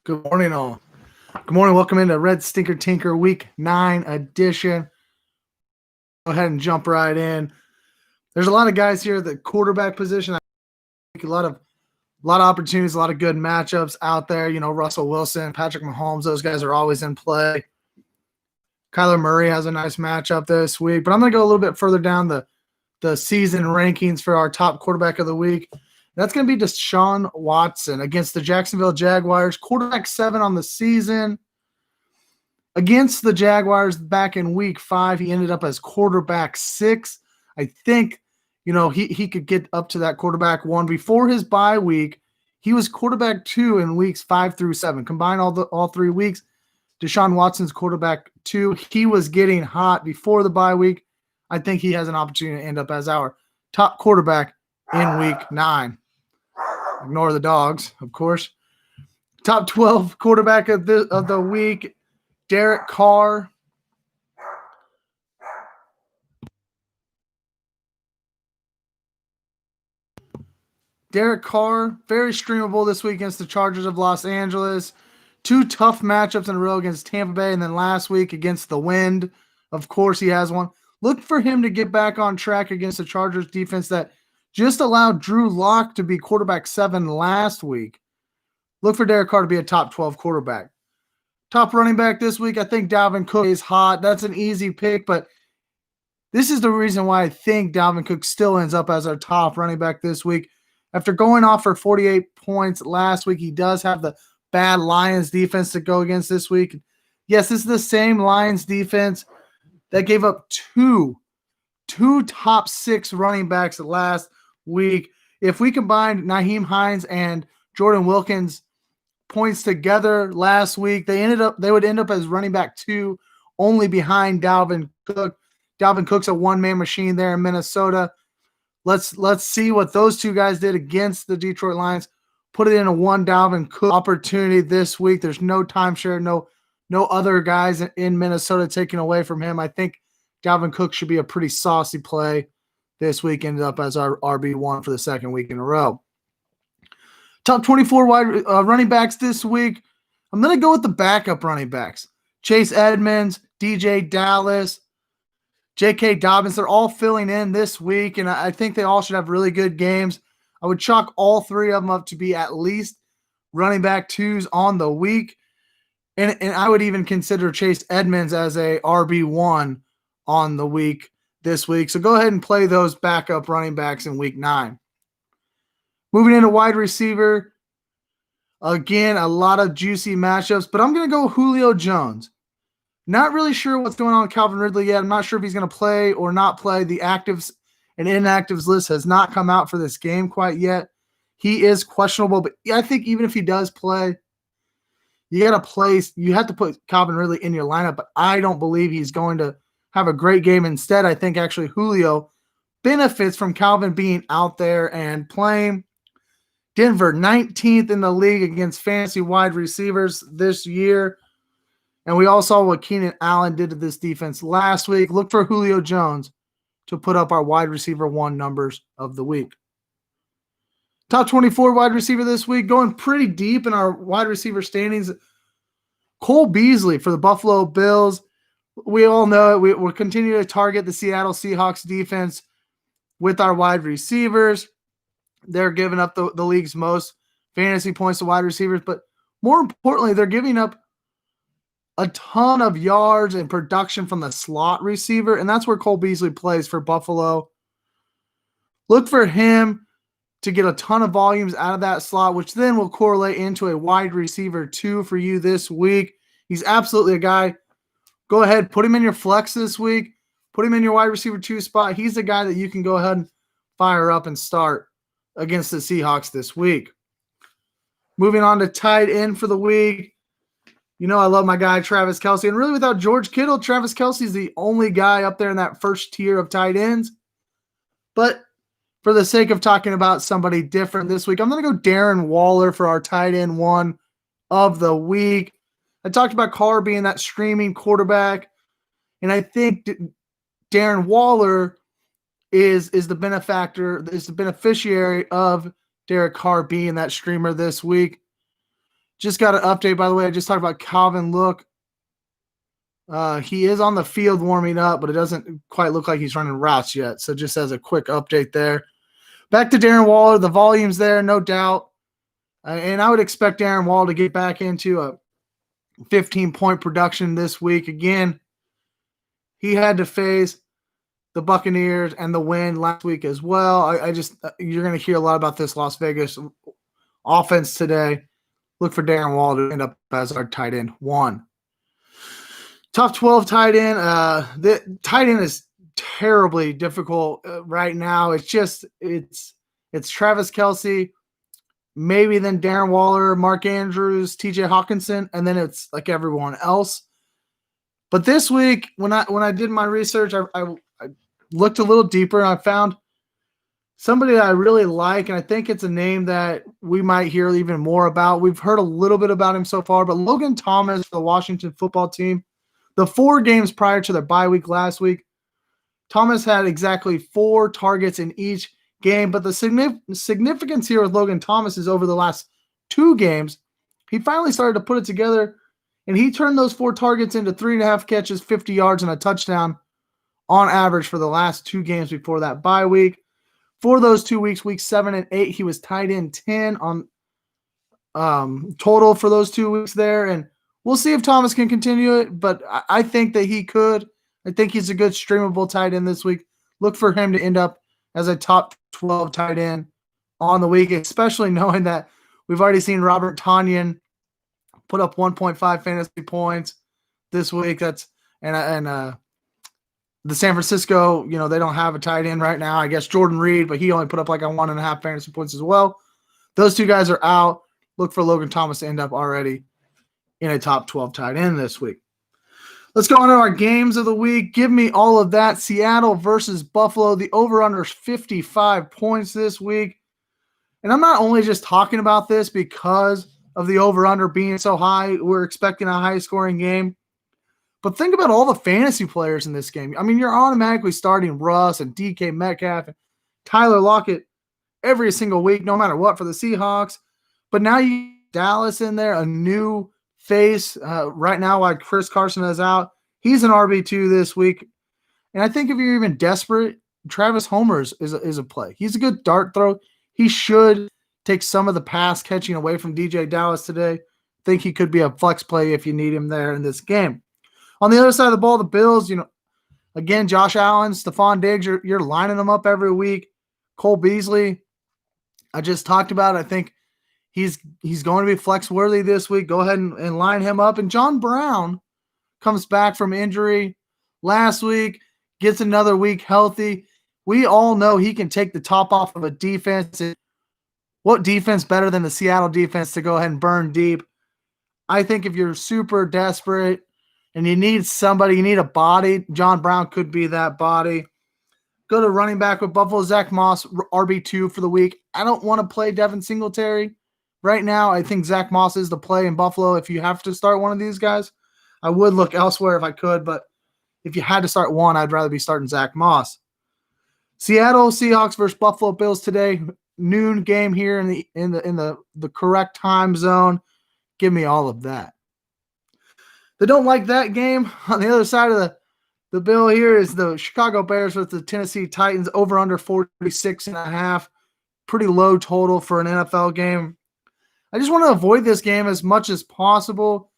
Good morning, all. Good morning. Welcome into Red Stinker Tinker Week 9 edition. Go ahead and jump right in. There's a lot of guys here at the quarterback position. I think a lot of opportunities, a lot of good matchups out there. You know, Russell Wilson, Patrick Mahomes, those guys are always in play. Kyler Murray has a nice matchup this week. But I'm going to go a little bit further down the season rankings for our top quarterback of the week. That's going to be Deshaun Watson against the Jacksonville Jaguars. Quarterback 7 on the season. Against the Jaguars back in week 5, he ended up as quarterback 6. I think, he could get up to that quarterback 1. Before his bye week, he was quarterback 2 in weeks 5 through 7. Combine all 3 weeks, Deshaun Watson's quarterback 2. He was getting hot before the bye week. I think he has an opportunity to end up as our top quarterback in week 9. Ignore the dogs, of course. Top 12 quarterback of the week, Derek Carr. Derek Carr, very streamable this week against the Chargers of Los Angeles. 2 tough matchups in a row against Tampa Bay, and then last week against the Wind. Of course, he has one. Look for him to get back on track against the Chargers defense that just allowed Drew Lock to be quarterback 7 last week. Look for Derek Carr to be a top 12 quarterback. Top running back this week, I think Dalvin Cook is hot. That's an easy pick, but this is the reason why I think Dalvin Cook still ends up as our top running back this week. After going off for 48 points last week, he does have the bad Lions defense to go against this week. Yes, this is the same Lions defense that gave up two top 6 running backs last week. If we combined Nyheim Hines and Jordan Wilkins points together last week, they would end up as running back 2, only behind Dalvin Cook. Dalvin Cook's a one-man machine there in Minnesota. Let's see what those 2 guys did against the Detroit Lions. Put it in a one Dalvin Cook opportunity this week. There's no timeshare, no other guys in Minnesota taking away from him. I think Dalvin Cook should be a pretty saucy play this week. Ended up as our RB1 for the second week in a row. Top 24 wide running backs this week. I'm going to go with the backup running backs. Chase Edmonds, DJ Dallas, J.K. Dobbins. They're all filling in this week, and I think they all should have really good games. I would chalk all 3 of them up to be at least running back 2s on the week. And I would even consider Chase Edmonds as a RB1 on the week this week. So go ahead and play those backup running backs in week 9. Moving into wide receiver. Again, a lot of juicy matchups, but I'm going to go Julio Jones. Not really sure what's going on with Calvin Ridley yet. I'm not sure if he's going to play or not play. The actives and inactives list has not come out for this game quite yet. He is questionable, but I think even if he does play, you have to put Calvin Ridley in your lineup, but I don't believe he's going to have a great game. Instead, I think actually Julio benefits from Calvin being out there and playing. Denver, 19th in the league against fantasy wide receivers this year. And we all saw what Keenan Allen did to this defense last week. Look for Julio Jones to put up our wide receiver 1 numbers of the week. Top 24 wide receiver this week, going pretty deep in our wide receiver standings. Cole Beasley for the Buffalo Bills. We all know it. We'll continue to target the Seattle Seahawks defense with our wide receivers. They're giving up the league's most fantasy points to wide receivers, but more importantly, they're giving up a ton of yards and production from the slot receiver, and that's where Cole Beasley plays for Buffalo. Look for him to get a ton of volumes out of that slot, which then will correlate into a wide receiver 2 for you this week. He's absolutely a guy. Go ahead, put him in your flex this week. Put him in your wide receiver 2 spot. He's the guy that you can go ahead and fire up and start against the Seahawks this week. Moving on to tight end for the week. You know I love my guy Travis Kelce. And really without George Kittle, Travis Kelce is the only guy up there in that first tier of tight ends. But for the sake of talking about somebody different this week, I'm going to go Darren Waller for our tight end 1 of the week. I talked about Carr being that streaming quarterback. And I think Darren Waller is the beneficiary of Derek Carr being that streamer this week. Just got an update, by the way. I just talked about Calvin Look. He is on the field warming up, but it doesn't quite look like he's running routes yet. So just as a quick update there. Back to Darren Waller. The volume's there, no doubt. And I would expect Darren Waller to get back into a 15-point production this week. Again, he had to face the Buccaneers and the win last week as well. I just you're going to hear a lot about this Las Vegas offense today. Look for Darren Waller to end up as our tight end 1. Top 12 tight end. The tight end is terribly difficult right now. It's Travis Kelce, maybe then Darren Waller, Mark Andrews, TJ Hawkinson, and then it's like everyone else. But this week, when I did my research, I looked a little deeper and I found somebody that I really like, and I think it's a name that we might hear even more about. We've heard a little bit about him so far, but Logan Thomas, the Washington football team, the 4 games prior to their bye week last week, Thomas had exactly 4 targets in each game, but the significance here with Logan Thomas is over the last 2 games, he finally started to put it together, and he turned those 4 targets into 3.5 catches, 50 yards, and a touchdown on average for the last 2 games before that bye week. For those 2 weeks, weeks 7 and 8, he was tight end 10 on total for those 2 weeks there. And we'll see if Thomas can continue it, but I think that he could. I think he's a good streamable tight end this week. Look for him to end up as a top 12 tight end on the week, especially knowing that we've already seen Robert Tonyan put up 1.5 fantasy points this week. The San Francisco, they don't have a tight end right now. I guess Jordan Reed, but he only put up like a 1.5 fantasy points as well. Those 2 guys are out. Look for Logan Thomas to end up already in a top 12 tight end this week. Let's go on to our games of the week. Give me all of that. Seattle versus Buffalo. The over-under is 55 points this week. And I'm not only just talking about this because of the over-under being so high. We're expecting a high-scoring game. But think about all the fantasy players in this game. I mean, you're automatically starting Russ and DK Metcalf and Tyler Lockett every single week, no matter what, for the Seahawks. But now you Dallas in there, a new face right now while Chris Carson is out. He's an RB2 this week. And I think if you're even desperate, Travis Homer is a play. He's a good dart throw. He should take some of the pass catching away from DJ Dallas today. I think he could be a flex play if you need him there in this game. On the other side of the ball, the Bills, again, Josh Allen, Stephon Diggs, you're lining them up every week. Cole Beasley, I just talked about. I think he's going to be flex worthy this week. Go ahead and line him up. And John Brown comes back from injury last week, gets another week healthy. We all know he can take the top off of a defense. What defense better than the Seattle defense to go ahead and burn deep? I think if you're super desperate and you need somebody, you need a body, John Brown could be that body. Go to running back with Buffalo, Zach Moss, RB2 for the week. I don't want to play Devin Singletary right now. I think Zach Moss is the play in Buffalo. If you have to start one of these guys, I would look elsewhere if I could, but if you had to start one, I'd rather be starting Zach Moss. Seattle Seahawks versus Buffalo Bills today. Noon game here in the correct time zone. Give me all of that. They don't like that game. On the other side of the bill here is the Chicago Bears with the Tennessee Titans over under 46.5. Pretty low total for an NFL game. I just want to avoid this game as much as possible.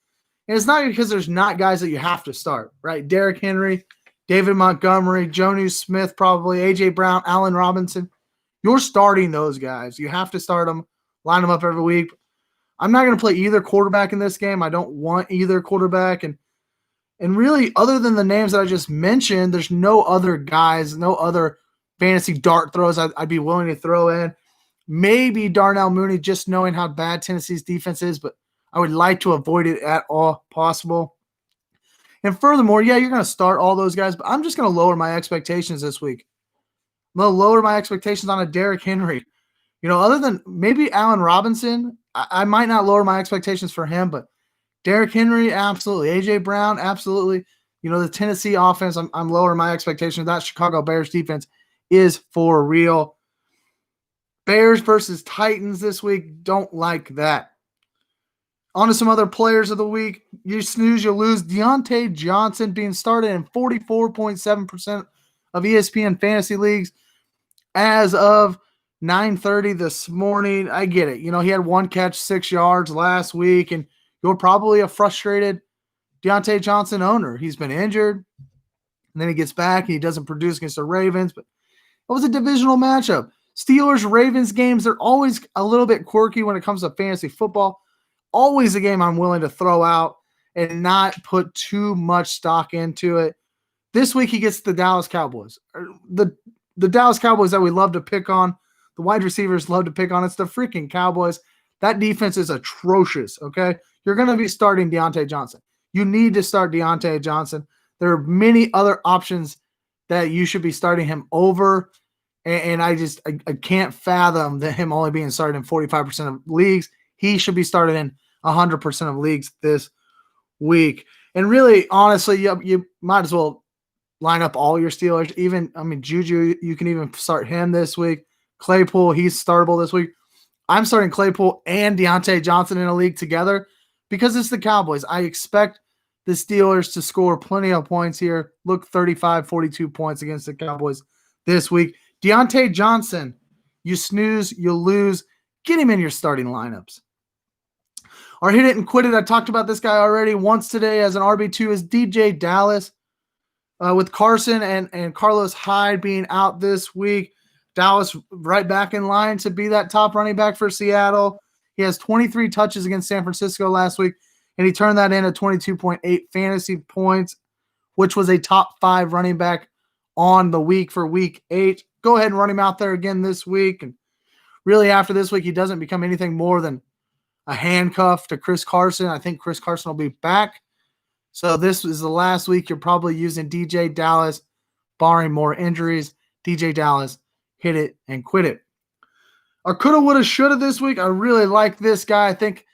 And it's not because there's not guys that you have to start, right? Derrick Henry, David Montgomery, Jonnu Smith, probably, A.J. Brown, Allen Robinson. You're starting those guys. You have to start them, line them up every week. I'm not going to play either quarterback in this game. I don't want either quarterback. And really, other than the names that I just mentioned, there's no other guys, no other fantasy dart throws I'd be willing to throw in. Maybe Darnell Mooney, just knowing how bad Tennessee's defense is, but I would like to avoid it at all possible. And furthermore, yeah, you're going to start all those guys, but I'm just going to lower my expectations this week. I'm going to lower my expectations on a Derrick Henry. Other than maybe Allen Robinson, I might not lower my expectations for him, but Derrick Henry, absolutely. A.J. Brown, absolutely. The Tennessee offense, I'm lowering my expectations. That Chicago Bears defense is for real. Bears versus Titans this week, don't like that. On to some other players of the week. You snooze, you lose. Deontay Johnson being started in 44.7% of ESPN fantasy leagues as of 9:30 this morning. I get it. You know, he had one catch, 6 yards last week, and you're probably a frustrated Deontay Johnson owner. He's been injured, and then he gets back and he doesn't produce against the Ravens, but it was a divisional matchup. Steelers-Ravens games, they're always a little bit quirky when it comes to fantasy football. Always a game I'm willing to throw out and not put too much stock into it. This week he gets the Dallas Cowboys. The Dallas Cowboys that we love to pick on, the wide receivers love to pick on. It's the freaking Cowboys. That defense is atrocious, okay? You're going to be starting Deontay Johnson. You need to start Deontay Johnson. There are many other options that you should be starting him over, and I can't fathom that him only being started in 45% of leagues. He should be started in 100% of leagues this week. And really, honestly, you might as well line up all your Steelers. Juju, you can even start him this week. Claypool, he's startable this week. I'm starting Claypool and Deontay Johnson in a league together because it's the Cowboys. I expect the Steelers to score plenty of points here. Look, 35, 42 points against the Cowboys this week. Deontay Johnson, you snooze, you lose. Get him in your starting lineups. Our hit it and quit it. I talked about this guy already once today as an RB2 is DJ Dallas. With Carson and Carlos Hyde being out this week, Dallas right back in line to be that top running back for Seattle. He has 23 touches against San Francisco last week, and he turned that in at 22.8 fantasy points, which was a top 5 running back on the week for week 8. Go ahead and run him out there again this week. And really after this week, he doesn't become anything more than a handcuff to Chris Carson. I think Chris Carson will be back. So this is the last week you're probably using DJ Dallas, barring more injuries. DJ Dallas, hit it and quit it. Our coulda, woulda, shoulda this week. I really like this guy. I think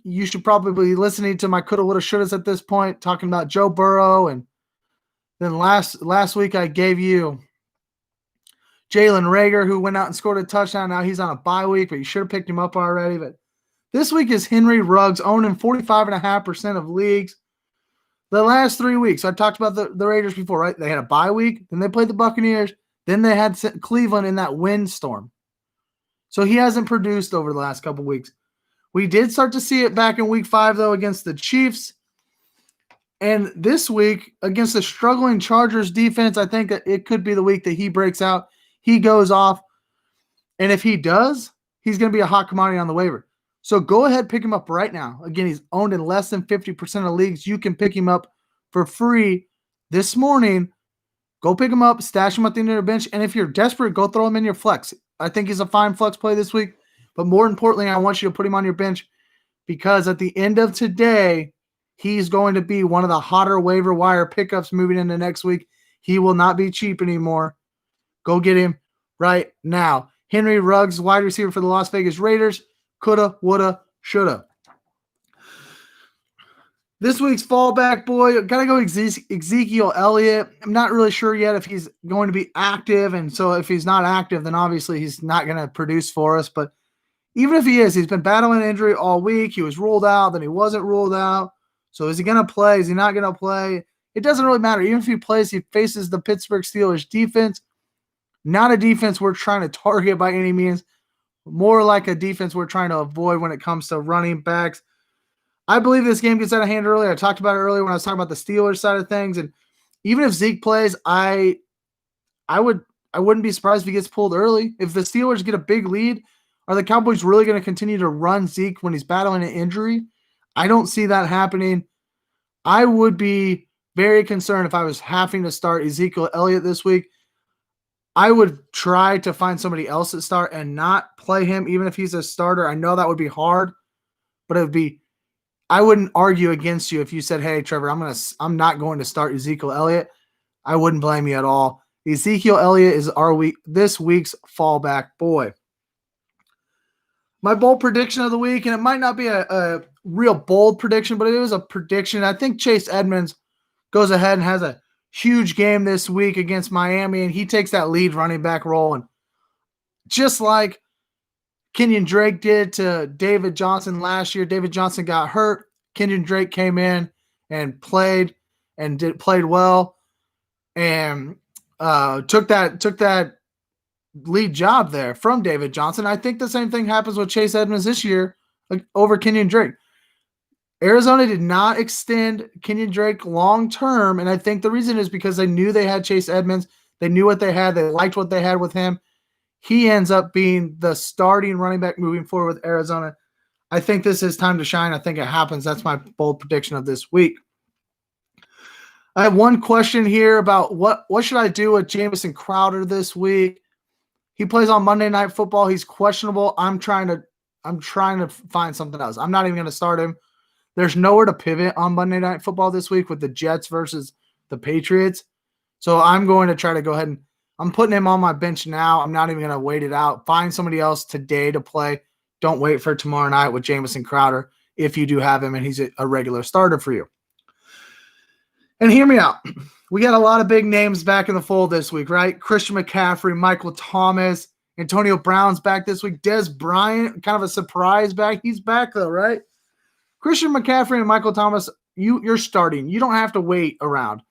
you should probably be listening to my coulda, woulda, shouldas at this point, talking about Joe Burrow. And then last week I gave you Jalen Reagor, who went out and scored a touchdown. Now he's on a bye week, but you should have picked him up already. But this week is Henry Ruggs, owned in 45.5% of leagues. The last 3 weeks, I talked about the Raiders before, right? They had a bye week, then they played the Buccaneers, then they had Cleveland in that windstorm. So he hasn't produced over the last couple weeks. We did start to see it back in week 5, though, against the Chiefs. And this week, against the struggling Chargers defense, I think that it could be the week that he breaks out. He goes off. And if he does, he's going to be a hot commodity on the waiver. So go ahead, pick him up right now. Again, he's owned in less than 50% of leagues. You can pick him up for free this morning. Go pick him up, stash him at the end of your bench. And if you're desperate, go throw him in your flex. I think he's a fine flex play this week. But more importantly, I want you to put him on your bench because at the end of today, he's going to be one of the hotter waiver wire pickups moving into next week. He will not be cheap anymore. Go get him right now. Henry Ruggs, wide receiver for the Las Vegas Raiders. Coulda, woulda, shoulda. This week's fallback boy, got to go Ezekiel Elliott. I'm not really sure yet if he's going to be active. And so if he's not active, then obviously he's not going to produce for us. But even if he is, he's been battling injury all week. He was ruled out, then he wasn't ruled out. So is he going to play? Is he not going to play? It doesn't really matter. Even if he plays, he faces the Pittsburgh Steelers defense. Not a defense we're trying to target by any means. More like a defense we're trying to avoid when it comes to running backs. I believe this game gets out of hand early. I talked about it earlier when I was talking about the Steelers side of things. And even if Zeke plays, I wouldn't be surprised if he gets pulled early. If the Steelers get a big lead, are the Cowboys really going to continue to run Zeke when he's battling an injury? I don't see that happening. I would be very concerned if I was having to start Ezekiel Elliott this week. I would try to find somebody else to start and not play him, even if he's a starter. I know that would be hard, but I wouldn't argue against you if you said, "Hey, Trevor, I'm not going to start Ezekiel Elliott." I wouldn't blame you at all. Ezekiel Elliott is this week's fallback boy. My bold prediction of the week, and it might not be a real bold prediction, but it was a prediction. I think Chase Edmonds goes ahead and has a huge game this week against Miami, and he takes that lead running back role. And just like Kenyon Drake did to David Johnson last year. David Johnson got hurt. Kenyon Drake came in and played well and took that lead job there from David Johnson. I think the same thing happens with Chase Edmonds this year over Kenyon Drake. Arizona did not extend Kenyon Drake long term, and I think the reason is because they knew they had Chase Edmonds. They knew what they had. They liked what they had with him. He ends up being the starting running back moving forward with Arizona. I think this is time to shine. I think it happens. That's my bold prediction of this week. I have one question here about what should I do with Jamison Crowder this week? He plays on Monday Night Football. He's questionable. I'm trying to find something else. I'm not even going to start him. There's nowhere to pivot on Monday Night Football this week with the Jets versus the Patriots. So I'm going to try to go ahead and I'm putting him on my bench now. I'm not even going to wait it out. Find somebody else today to play. Don't wait for tomorrow night with Jamison Crowder if you do have him and he's a regular starter for you. And hear me out. We got a lot of big names back in the fold this week, right? Christian McCaffrey, Michael Thomas, Antonio Brown's back this week. Dez Bryant, kind of a surprise back. He's back though, right? Christian McCaffrey and Michael Thomas, you're starting. You don't have to wait around.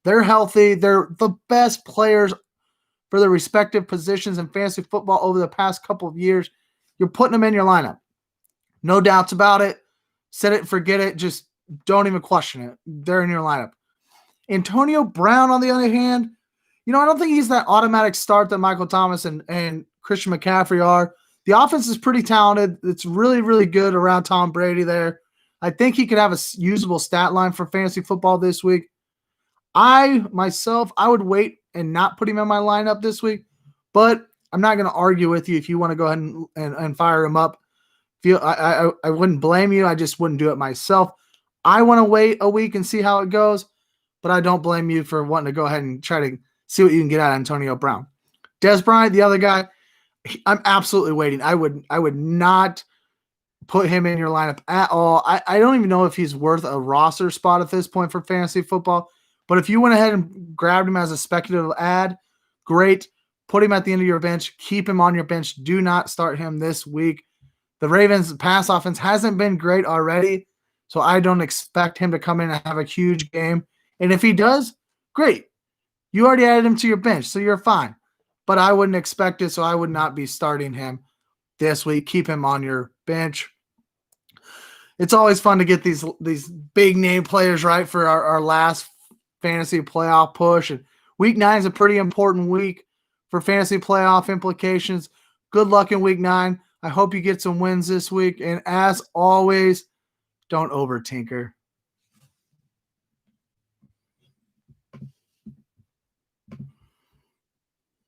They're healthy. They're the best players for their respective positions in fantasy football over the past couple of years. You're putting them in your lineup. No doubts about it. Set it, forget it. Just don't even question it. They're in your lineup. Antonio Brown, on the other hand, I don't think he's that automatic start that Michael Thomas and Christian McCaffrey are. The offense is pretty talented. It's really, really good around Tom Brady there. I think he could have a usable stat line for fantasy football this week. I would wait and not put him in my lineup this week, but I'm not going to argue with you if you want to go ahead and fire him up. I wouldn't blame you. I just wouldn't do it myself. I want to wait a week and see how it goes, but I don't blame you for wanting to go ahead and try to see what you can get out of Antonio Brown. Dez Bryant, the other guy, I'm absolutely waiting. I would not put him in your lineup at all. I don't even know if he's worth a roster spot at this point for fantasy football. But if you went ahead and grabbed him as a speculative ad, great. Put him at the end of your bench. Keep him on your bench. Do not start him this week. The Ravens' pass offense hasn't been great already, so I don't expect him to come in and have a huge game. And if he does, great. You already added him to your bench, so you're fine. But I wouldn't expect it, so I would not be starting him this week. Keep him on your bench. It's always fun to get these big name players right for our last fantasy playoff push. And week 9 is a pretty important week for fantasy playoff implications. Good luck in week 9. I hope you get some wins this week. And as always, don't over tinker.